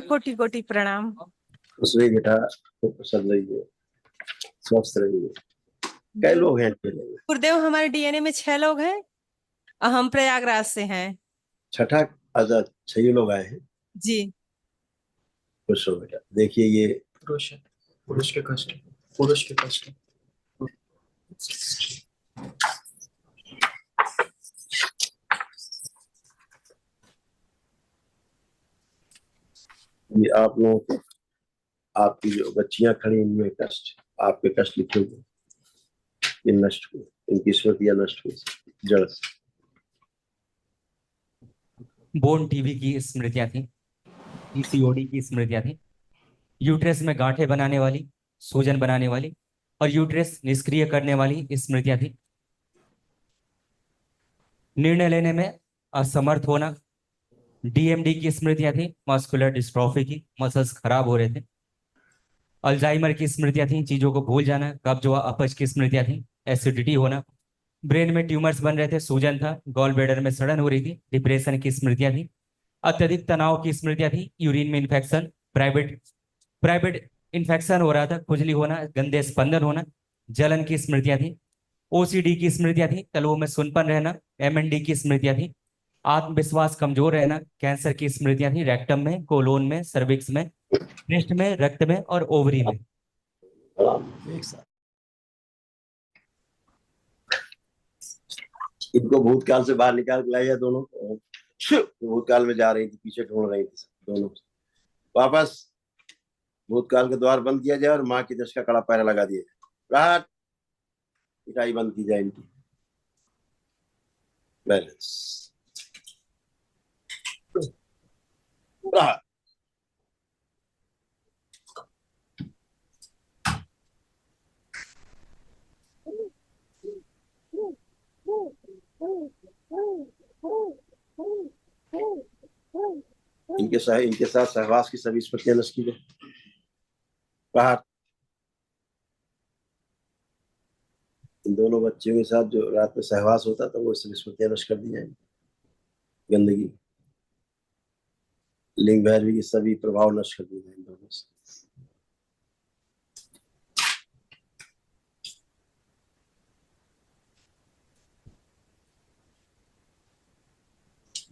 कोटि कोटि प्रणाम। खुश रहिए बेटा, खूब प्रसन्न रहिए, स्वस्थ रहिए। कई लोग हैं अकेले में? गुरुदेव, हमारे डीएनए में 6 लोग हैं और हम प्रयागराज से हैं। छठा? अच्छा, 6 लोग आए हैं। जी। खुश हो बेटा। देखिए ये पुरुष है, पुरुष के कष्ट, पुरुष के कष्ट। ये आप लोगों को, आपकी जो बच्चियां खड़ी इनमें कष्ट, आपके कष्ट लिखे हुए, ये नष्ट हुए, इनकी स्मृतियां नष्ट हुई जड़ से। बोन टीवी की स्मृतियां थी, पीसीओडी की स्मृतियां थी, यूट्रस में गांठें बनाने वाली, सूजन बनाने वाली और यूट्रस निष्क्रिय करने वाली स्मृतियां थी। निर्णय लेने में असमर्थ होना, डीएमडी की स्मृतियां थी, मस्कुलर डिस्ट्रॉफी की, मसल्स खराब हो रहे थे। अल्जाइमर की स्मृतियां थी, चीजों को भूल जाना। कब्ज व अपच की स्मृतियां थी, एसिडिटी होना। ब्रेन में ट्यूमर्स बन रहे थे, सूजन था, गॉल ब्लैडर में सड़न हो रही थी, डिप्रेशन की स्मृतियां थी, अत्यधिक तनाव की स्मृतियां थी, यूरिन में इन्फेक्शन, प्राइवेट प्राइवेट इन्फेक्शन हो रहा था, खुजली होना, गंदे स्पंदन होना, जलन की स्मृतियां थी, ओसीडी की स्मृतियां थी, तलवों में सुनपन रहना, एमएनडी की स्मृतियां थी, आत्मविश्वास कमजोर रहना, कैंसर की स्मृतियां थी, रेक्टम में, कोलोन में, सर्विक्स में, ब्रेस्ट में, रक्त में और ओवरी में। एक साथ इनको भूतकाल से बाहर निकाल के लाइए दोनों। भूतकाल में जा रही थी, पीछे ढूंढ रही थी दोनों। वापस भूतकाल के द्वार बंद किया जाए और माँ की दश का कड़ा पैरा लगा दिया जाए। राहत, पिटाई बंद की जाए इनकी। बैलेंस। राहत। इनके साथ सहवास की सभी स्मृतियां नष्ट की जाए। राहत। इन दोनों बच्चियों के साथ जो रात में सहवास होता था वो सभी स्मृतियां नष्ट कर दी जाएंगी। गंदगी, लिंग भैरवी के सभी प्रभाव नष्ट कर दिए जाए इन दोनों से।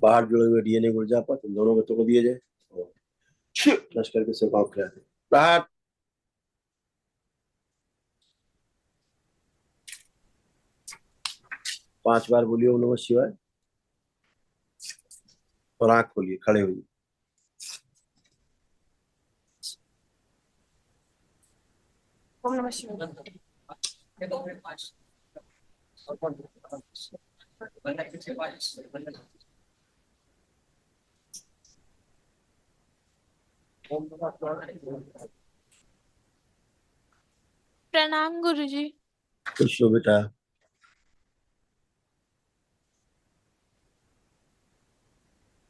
बाहर जुड़े हुए डीएनए ऊर्जा पर इन दोनों को तोड़ दिए जाए और नष्ट करके से काम करा दे। राहत। 5 बार बोलिए ओम नमः शिवाय और आंख खोलिए, खड़े होइए। ओम नमः शिवाय। प्रणाम गुरुजी। खुश हो बेटा।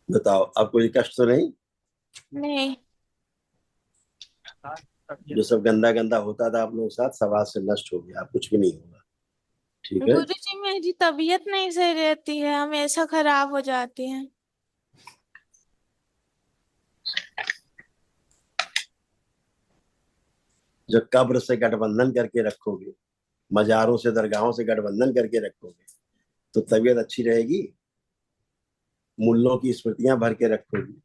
बताओ, आपको कोई कष्ट तो नहीं? नहीं। जो सब गंदा गंदा होता था आप लोगों के साथ, सब आज से नष्ट हो गया, आप कुछ भी नहीं होगा। ठीक है? गुरुजी मेरी तबीयत नहीं सही रहती है, हमेशा खराब हो जाती है। जो कब्र से गठबंधन करके रखोगे, मजारों से, दरगाहों से गठबंधन करके रखोगे तो तबीयत अच्छी रहेगी। मुल्लों की स्मृतियां भर के रखोगी।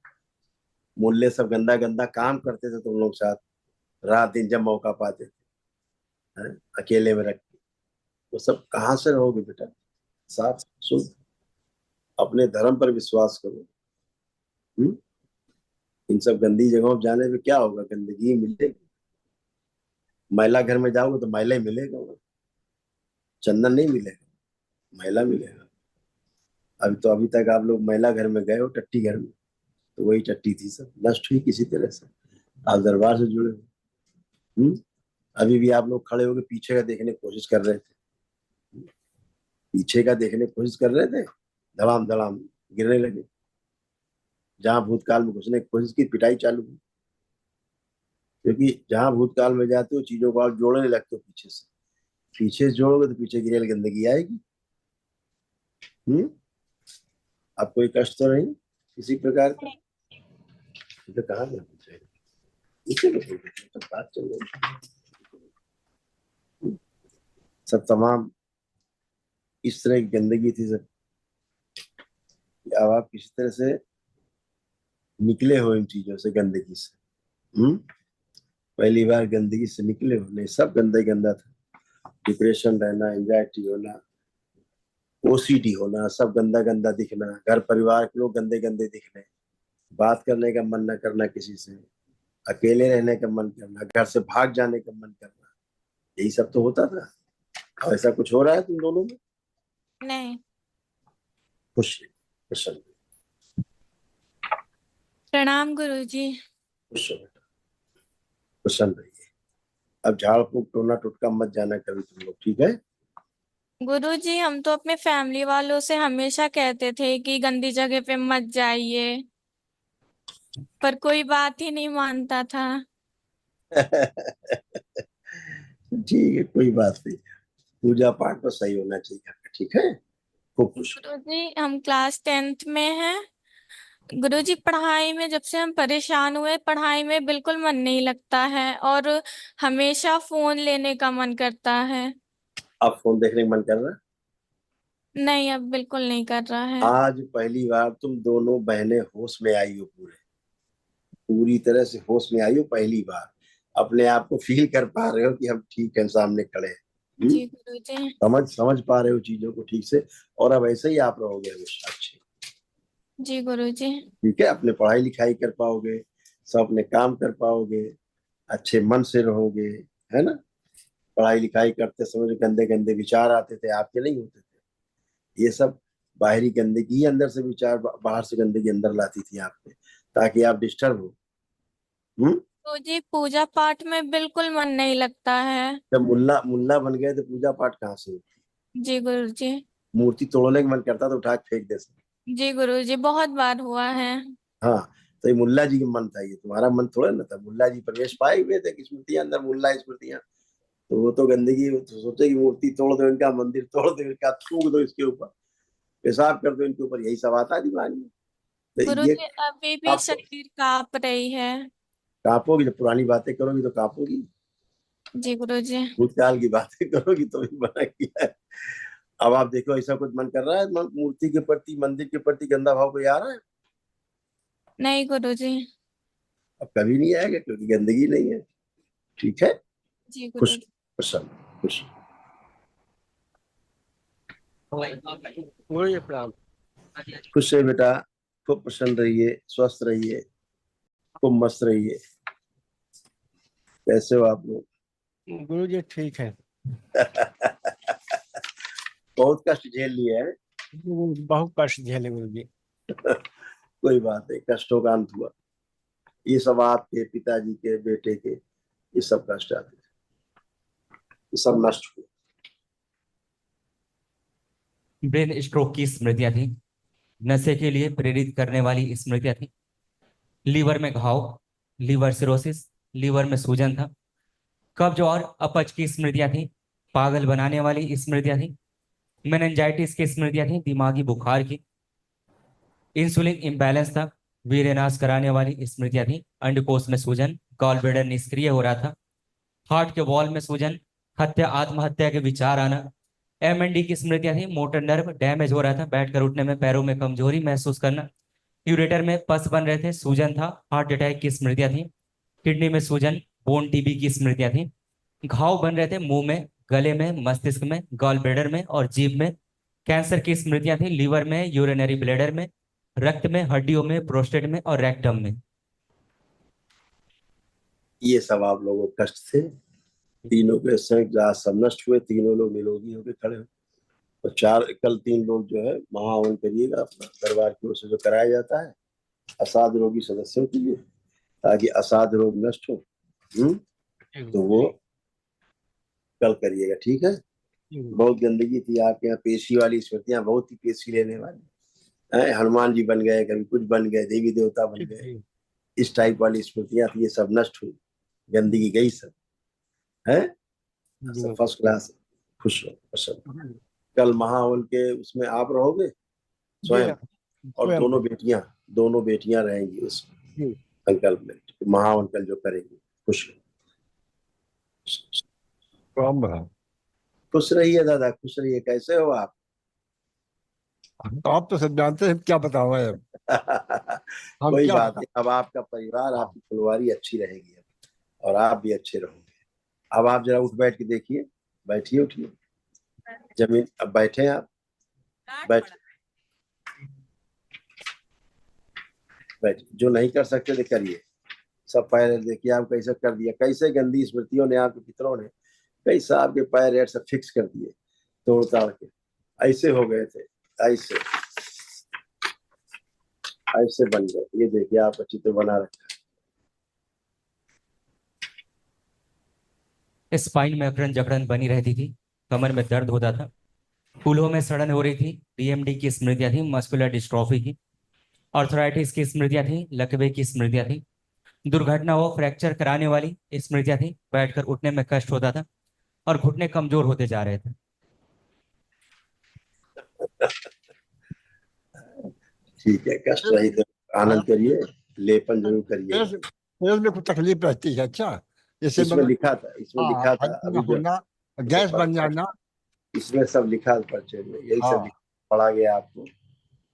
मुल्ले सब गंदा गंदा काम करते थे तुम लोग साथ, रात दिन जब मौका पाते थे, अकेले में रख के। वो सब कहाँ से रहोगे बेटा? साफ सुन, अपने धर्म पर विश्वास करो। इन सब गंदी जगहों पर जाने में क्या होगा? गंदगी मिलेगी। मैला घर में जाओगे तो मैला ही मिलेगा, चंदन नहीं मिलेगा, मैला मिलेगा। अभी तक आप लोग मैला घर में गए हो, टट्टी घर में, तो वही टट्टी थी, सब नष्ट हुई किसी तरह से। आप दरबार से जुड़े हो। अभी भी आप लोग खड़े होकर पीछे का देखने की कोशिश कर रहे थे, पीछे का देखने की कोशिश कर रहे थे, धड़ाम धड़ाम गिरने लगे। जहां भूतकाल में घुसने की कोशिश की, पिटाई चालू हुई। क्योंकि जहां भूतकाल में जाते हो, चीजों को आप जोड़ने लगते हो पीछे से। पीछे से जोड़ोगे तो पीछे गिरेल गंदगी आएगी। अब कोई कष्ट तो नहीं किसी प्रकार का? तो कहाँ गया मुझे इसे तो बात चल रही सब तमाम इस तरह की गंदगी थी सब। अब आप किसी तरह से निकले हो इन चीजों से, गंदगी से। पहली बार गंदगी से निकले हो? नहीं, सब गंदा था। डिप्रेशन रहना, एंजाइटी होना, ओसीडी होना, सब गंदा गंदा दिखना, घर परिवार के लोग गंदे गंदे दिखने, बात करने का मन न करना किसी से, अकेले रहने का मन करना, घर से भाग जाने का मन करना, यही सब तो होता था। और ऐसा कुछ हो रहा है तुम दोनों में? नहीं। खुश प्रसन्न प्रणाम गुरुजी। खुश हो बेटा, प्रसन्न रहिए। अब झाड़ फूक टोना टुटका मत जाना कभी तुम लोग, ठीक है? गुरुजी हम तो अपने फैमिली वालों से हमेशा कहते थे कि गंदी जगह पे मत जाइए, पर कोई बात ही नहीं मानता था। ठीक है, कोई बात नहीं। पूजा पाठ तो सही होना चाहिए, ठीक है? खूब खुश रहो। गुरुजी हम क्लास 10th में हैं। गुरुजी पढ़ाई में जब से हम परेशान हुए, पढ़ाई में बिल्कुल मन नहीं लगता है और हमेशा फोन लेने का मन करता है। अब फोन देखने का मन कर रहा है? नहीं, अब बिल्कुल नहीं कर रहा है। आज पहली बार तुम दोनों बहनें होश में आई हो, पूरी तरह से होश में आई हो पहली बार। अपने आप को फील कर पा रहे हो कि हम ठीक है, सामने खड़े हैं। जी गुरुजी। समझ पा रहे हो चीजों को ठीक से, और अब ऐसे ही आप रहोगे हमेशा अच्छे। जी गुरुजी। ठीक है, अपने पढ़ाई लिखाई कर पाओगे, सब अपने काम कर पाओगे, अच्छे मन से रहोगे, है ना? पढ़ाई लिखाई करते समय जो गंदे गंदे विचार आते थे आपके, नहीं होते थे ये सब। बाहरी गंदगी ही अंदर से विचार, बाहर से गंदगी अंदर लाती थी आप पे, ताकि आप डिस्टर्ब हो। गुरुजी पूजा पाठ में बिल्कुल मन नहीं लगता है। जब मुल्ला मुल्ला बन गए तो पूजा पाठ कहाँ से होती? जी गुरुजी। मूर्ति तोड़ने का मन करता तो उठा के फेंक दे सकते। जी गुरुजी बहुत बार हुआ है। हाँ, तो ये मुल्ला जी का मन था, ये तुम्हारा मन थोड़ा ना था। मुल्ला जी प्रवेश पाए हुए थे कि स्मृतियां अंदर, मुल्ला स्मृतियां, तो वो तो गंदगी, वो तो सोचे कि मूर्ति तोड़ दो इनका, मंदिर तोड़ दो इनका, थूक दो इसके ऊपर, पेशाब कर दो इनके ऊपर, यही सब आता है दिमाग में। तो ये गुरुजी अभी भी आप शरीर कांप रही है। कांपोगी, जब पुरानी बातें करोगी तो कांपोगी। जी गुरुजी। भूतकाल की बातें करोगी तो भी मना किया है। अब आप देखो, ऐसा कुछ मन कर रहा है, मूर्ति के प्रति, मंदिर के प्रति गंदा भाव कोई आ रहा है? नहीं गुरुजी। अब कभी नहीं आएगा, क्योंकि गंदगी नहीं है। ठीक है? जी खुश, गुरुजी। प्रसन्न, खुश। गुरुजी प्रणाम। खुश है बेटा, खूब प्रसन्न रहिए, स्वस्थ रहिए, खूब मस्त रहिए। कैसे हो आप लोग? गुरुजी ठीक है। बहुत कष्ट झेल लिए हैं। बहुत कष्ट झेले गुरुजी। कोई बात नहीं, कष्टों का अंत हुआ। ये सब आपके पिताजी के, बेटे के, ये सब कष्ट आते थे, ये सब नष्ट हुए। ब्रेन स्ट्रोक की स्मृतियां थी, नशे के लिए प्रेरित करने वाली स्मृतियां थी, लीवर में घाव, लीवर सिरोसिस, लीवर में सूजन था, कब्ज और अपच की स्मृतियां थी, पागल बनाने वाली स्मृतियां थी, मेनिंजाइटिस की स्मृतियां थी, दिमागी बुखार की, इंसुलिन इम्बैलेंस था, वीर्यनाश कराने वाली स्मृतियां थी, अंडकोश में सूजन, गॉल ब्लैडर निष्क्रिय हो रहा था, हार्ट के वॉल में सूजन, हत्या आत्महत्या के विचार आना, एमएनडी की स्मृतियां थी, मोटर नर्व डैमेज हो रहा था, बैठकर उठने में पैरों में कमजोरी महसूस करना, यूरेटर में पस बन रहे थे, सूजन था, हार्ट अटैक की स्मृतियां थी, किडनी में सूजन, बोन टीबी की स्मृतियां थी, घाव बन रहे थे मुंह में, गले में, मस्तिष्क में, गॉल ब्लैडर में और जीभ में, कैंसर की स्मृतियां थी, लीवर में, यूरिनरी ब्लैडर में, रक्त में, हड्डियों में, प्रोस्टेट में और रेक्टम में। ये सब आप लोगों को कष्ट थे, तीनों के संयुक्त आज सब नष्ट हुए, तीनों लोग निरोगी होकर खड़े हो। और कल 3 लोग जो है महाहवन करिएगा अपना दरबार की ओर से, जो कराया जाता है असाध रोगी सदस्यों के लिए, ताकि असाध रोग नष्ट हो। तो वो कल करिएगा, ठीक है? बहुत गंदगी थी आपके यहाँ, पेशी वाली स्मृतियां बहुत ही, पेशी लेने वाली। हनुमान जी बन गए, कभी कुछ बन गए, देवी देवता बन गए, इस टाइप वाली स्मृतियां थी, ये सब नष्ट हुई, गंदगी गई सब, है सब फर्स्ट क्लास। खुश रहो, प्रसन्न। कल महाहवन के उसमें आप रहोगे स्वयं, और दोनों बेटियां रहेंगी उसमें, संकल्प ले, महाअंकल जो करेंगे। खुश रहो। कौन है? खुश रहिए दादा, खुश रहिए। कैसे हो आप? आप तो सब जानते हैं, क्या बताऊं मैं? हम कोई क्या बात बताएं? नहीं, अब आपका परिवार, आपकी फुलवारी अच्छी रहेगी और आप भी अच्छे रहोगे। अब आप जरा उठ बैठ के देखिए, बैठिए, उठिए जमीन, अब बैठे आप, बैठ बैठ। जो नहीं कर सकते थे करिए, सब पैर देखिए आप कैसे कर दिया, कैसे गंदी स्मृतियों ने, आपके पितरों ने कैसे आपके पैर रेट से फिक्स कर दिए, तोड़ ताड़ के ऐसे हो गए थे, ऐसे ऐसे बन गए। ये देखिए आपका चित्र बना रखा। स्पाइन में अकड़न जकड़न बनी रहती थी, कमर में दर्द होता था, फूलों में सड़न हो रही थी, डीएमडी की स्मृतियां थी, मस्कुलर डिस्ट्रॉफी की, आर्थराइटिस की स्मृतियां थी, लकवे की स्मृतियां थी, दुर्घटना हो फ्रैक्चर कराने वाली स्मृतियां थी, बैठकर उठने में कष्ट होता था और घुटने कमजोर होते जा रहे थे। ठीक है, कष्ट रहित आनंद करिए, लेपन जरूर करिए। पेट में कुछ तकलीफ रहती है। अच्छा, जैसे इसमें लिखा था, इसमें लिखा था हजम अभी न जो होना, गैस बन जाना। इसमें सब लिखा था पर्चे में, यही सब हाँ, पढ़ा गया आपको।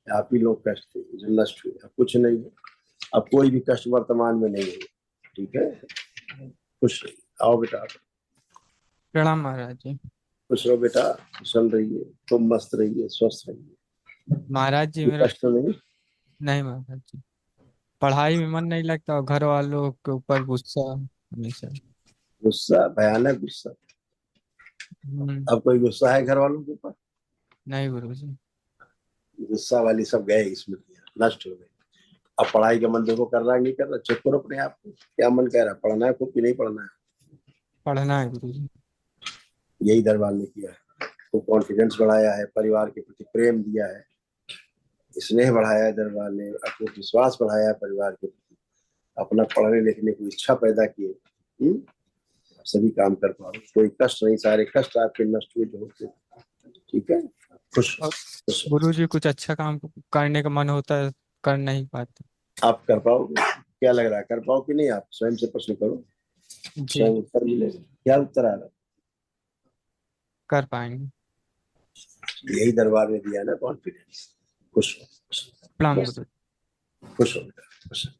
आप ही लोग कष्ट थे जो नष्ट हुए, अब कुछ नहीं है, अब कोई भी कष्ट वर्तमान में नहीं है। ठीक है, खुश रहिए। आओ बेटा, प्रणाम महाराज जी। खुश रहो बेटा, कुशल रहिए, तुम मस्त रहिए, स्वस्थ रहिए, महाराज जी कोई मेरा कष्ट नहीं। नहीं महाराज जी, पढ़ाई में मन नहीं लगता और घर वालों के ऊपर गुस्सा हमेशा। गुस्सा, भयानक गुस्सा। अब कोई गुस्सा है घर वालों के ऊपर? नहीं गुरु जी। गुस्सा वाली सब गए, स्मृतियां नष्ट हो गई। अब पढ़ाई का मन देखो, कर रहा है नहीं कर रहा, चेक करो अपने आप को, क्या मन कह रहा है, पढ़ना है खुद की नहीं पढ़ना है। पढ़ना है गुरु जी। यही दरबार ने किया है, तो कॉन्फिडेंस बढ़ाया है, परिवार के प्रति प्रेम दिया है, स्नेह बढ़ाया है दरबार ने, अपना विश्वास बढ़ाया है परिवार के प्रति, अपना पढ़ने लिखने की इच्छा पैदा की। सभी काम कर पाओ, कोई कष्ट नहीं, सारे कष्ट आपके नष्ट हुए जो होते। ठीक है, खुश और खुश। गुरु जी कुछ अच्छा काम करने का मन होता है, कर नहीं पाते। आप कर पाओगे? क्या लग रहा है, कर पाओ कि नहीं? आप स्वयं से प्रश्न करो, जी स्वयं उत्तर मिलेगा। क्या उत्तर आ रहा है? कर पाएंगे। यही दरबार ने दिया ना कॉन्फिडेंस। खुश हो, प्रणाम गुरु जी। खुश हो बेटा, खुश हो।